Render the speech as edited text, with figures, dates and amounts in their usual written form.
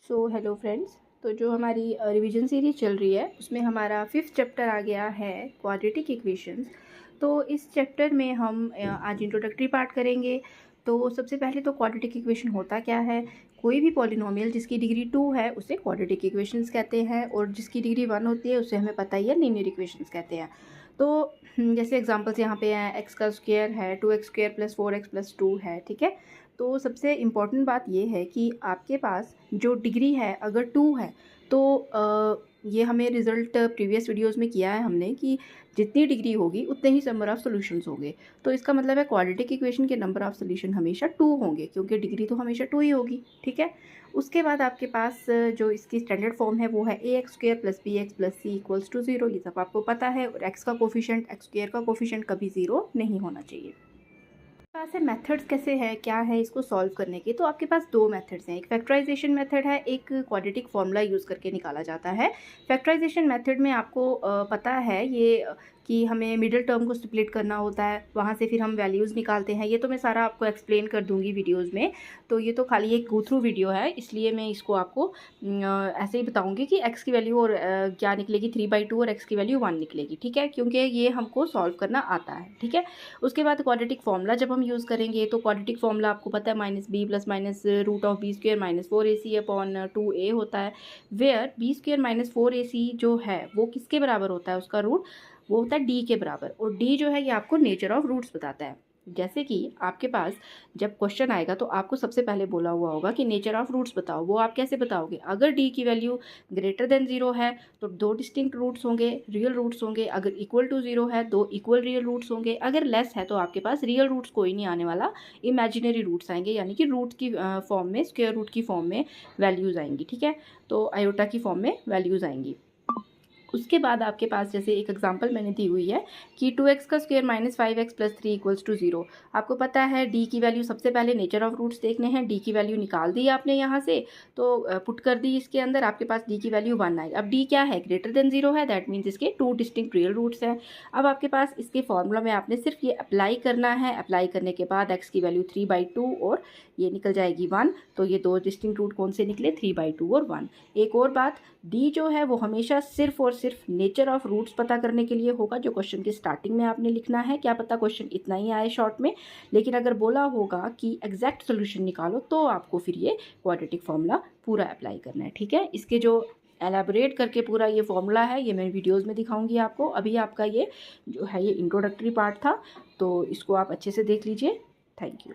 Hello friends. तो जो हमारी रिवीजन सीरीज चल रही है उसमें हमारा 5th चैप्टर आ गया है क्वाड्रेटिक इक्वेशंस। तो इस चैप्टर में हम आज इंट्रोडक्टरी पार्ट करेंगे। तो सबसे पहले तो क्वाड्रेटिक इक्वेशन होता क्या है। कोई भी पॉलिनोमियल जिसकी डिग्री 2 है उसे क्वाड्रेटिक इक्वेशंस कहते हैं, और जिसकी डिग्री 1 होती है उसे हमें पता ही है लीनियर इक्वेशंस कहते हैं। तो जैसे एग्जांपल्स यहाँ पे हैं, एक्स का स्क्वायर है 2x² + 4x + 2 है, ठीक है। तो सबसे इम्पॉर्टेंट बात ये है कि आपके पास जो डिग्री है अगर 2 है तो ये हमें रिज़ल्ट प्रीवियस वीडियोस में किया है हमने कि जितनी डिग्री होगी उतने ही नंबर ऑफ़ सॉल्यूशंस होंगे। तो इसका मतलब है क्वाड्रेटिक इक्वेशन के नंबर ऑफ़ सॉल्यूशन हमेशा 2 होंगे, क्योंकि डिग्री तो हमेशा 2 ही होगी, ठीक है। उसके बाद आपके पास जो इसकी स्टैंडर्ड फॉर्म है वो है ax² + bx + c = 0। ये सब आपको पता है। और x का कोफिशिएंट, x² का कोफिशिएंट कभी 0 नहीं होना चाहिए। पास है मेथड्स कैसे हैं, क्या है इसको सॉल्व करने के। तो आपके पास दो मेथड्स हैं, एक फैक्टराइजेशन मेथड है, एक क्वाड्रेटिक फॉर्मूला यूज़ करके निकाला जाता है। फैक्टराइजेशन मेथड में आपको पता है ये कि हमें मिडिल टर्म को स्प्लिट करना होता है, वहाँ से फिर हम वैल्यूज़ निकालते हैं। ये तो मैं सारा आपको एक्सप्लेन कर दूंगी वीडियोज़ में। तो ये तो खाली एक गो थ्रू वीडियो है, इसलिए मैं इसको आपको ऐसे ही बताऊंगी कि x की वैल्यू और क्या निकलेगी 3/2 और x की वैल्यू 1 निकलेगी, ठीक है, क्योंकि ये हमको सॉल्व करना आता है, ठीक है। उसके बाद क्वाड्रेटिक फॉर्मूला जब हम यूज़ करेंगे तो क्वाड्रेटिक फॉर्मूला आपको पता है -b + -√(b² - 4ac/2a होता है। वेयर b² - 4ac जो है वो किसके बराबर होता है, उसका रूट वो होता है d के बराबर। और d जो है ये आपको नेचर ऑफ रूट्स बताता है। जैसे कि आपके पास जब क्वेश्चन आएगा तो आपको सबसे पहले बोला हुआ होगा कि नेचर ऑफ रूट्स बताओ। वो आप कैसे बताओगे, अगर d की वैल्यू >0 है तो दो डिस्टिंक्ट रूट्स होंगे, रियल रूट्स होंगे। अगर = 0 है दो इक्वल रियल रूट्स होंगे। अगर लेस है तो आपके पास रियल रूट्स कोई नहीं आने वाला, इमेजिनरी रूट्स आएंगे, यानी कि रूट की फॉर्म में, स्क्वायर रूट की फॉर्म में वैल्यूज़ आएंगी, ठीक है। तो आयोटा की फॉर्म में वैल्यूज़ आएंगी। उसके बाद आपके पास जैसे एक एग्जांपल मैंने दी हुई है कि 2x² - 5x + 3 = 0। आपको पता है d की वैल्यू, सबसे पहले नेचर ऑफ रूट्स देखने हैं। d की वैल्यू निकाल दी आपने यहाँ से, तो पुट कर दी इसके अंदर, आपके पास d की वैल्यू 1 आई। अब d क्या है, >0 है, दैट मीन्स इसके 2 डिस्टिंक्ट रियल रूट्स हैं। अब आपके पास इसके फॉर्मूला में आपने सिर्फ ये अप्लाई करना है। अप्लाई करने के बाद x की वैल्यू 3/2 और ये निकल जाएगी 1। तो ये दो डिस्टिंक्ट रूट कौन से निकले, 3/2 और 1। एक और बात, डी जो है वो हमेशा सिर्फ और सिर्फ नेचर ऑफ रूट्स पता करने के लिए होगा, जो क्वेश्चन के स्टार्टिंग में आपने लिखना है। क्या पता क्वेश्चन इतना ही आए शॉर्ट में, लेकिन अगर बोला होगा कि एग्जैक्ट सोल्यूशन निकालो तो आपको फिर ये क्वाड्रेटिक फॉर्मूला पूरा अप्लाई करना है, ठीक है। इसके जो एलैबोरेट करके पूरा ये फॉर्मूला है ये मैं वीडियोज़ में दिखाऊंगी आपको। अभी आपका ये जो है ये इंट्रोडक्टरी पार्ट था, तो इसको आप अच्छे से देख लीजिए। Thank you.